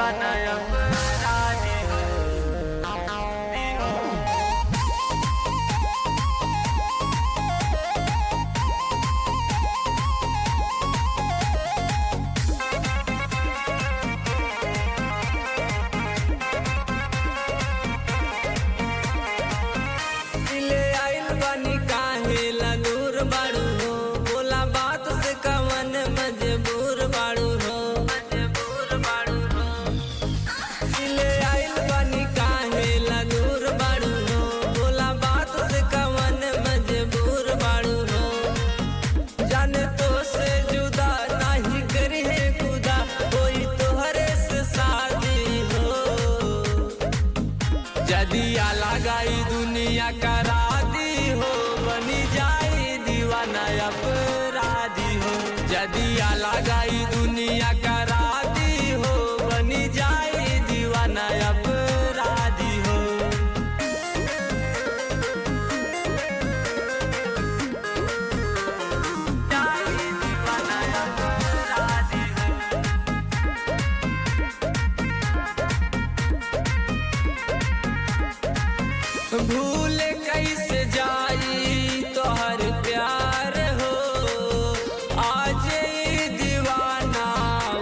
दीवाना अपराधी हो। दिले आइल बानी काहे लगूर बाड़ू हो, बोला बात से कवन मजबूर बाड़ू हो। दिले आइल बानी काहे लगूर बाड़ू हो, बोला बात से कवन मजबूर बाड़ू हो। जाने तो से जुदा नहीं करी है खुदा, कोई तोहरे से शादी हो। जदिया लगाई दुनिया करा दी हो, बनी जाई दीवाना अपराधी हो। जदिया लगाई दुनिया करा दी हो, बनी जाई दीवाना अपराधी हो। जाई दीवाना अपराधी हो। भूल कैसे जाई तोहर प्यार हो, आज ये दीवाना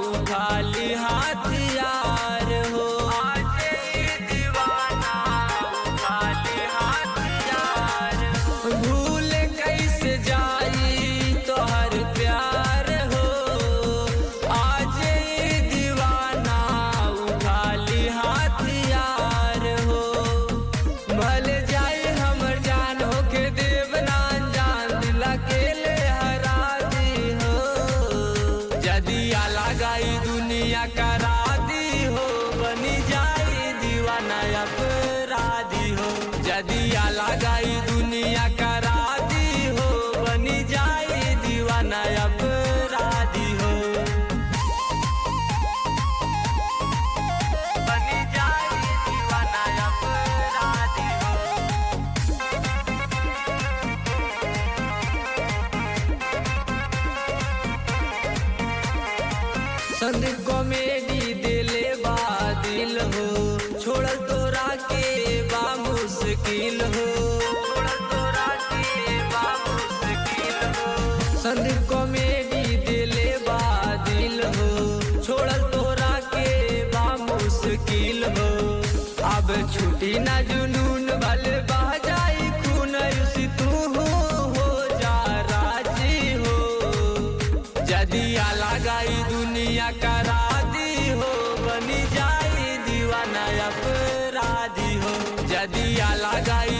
उठा ली हथियार हो। आज ये दीवाना उठा ली हथियार हो। भूल कैसे जाई तोहर प्यार हो, आज ये दीवाना उठा ली हथियार हो। भले जाए हमर जान हो के देवनान जान, दिल अकेले हरा दी हो। जदिया लगाई दुनिया करा दी हो, बनी जाई दीवाना अपराधी हो। जदिया लगाई दुनिया करा दी हो, बनी जाई दीवाना अपराधी हो। बनी जाई दीवाना अपराधी हो। संदीप कॉमेडी दिले बा दिल हो, छोड़ल तोरा के बा मुश्किल हो। छोड़ तोरा के बा मुश्किल हो। संदीप कॉमेडी दिले बा दिल हो, छोड़ल तोरा के बा मुश्किल हो। अब छुटी ना जुनून भले बह जाई खून, उसी तू हो जा राजी हो। जदिया लगाई दुनिया करा दी हो, बनी जाई दीवाना अपराधी हो। जदिया लगाई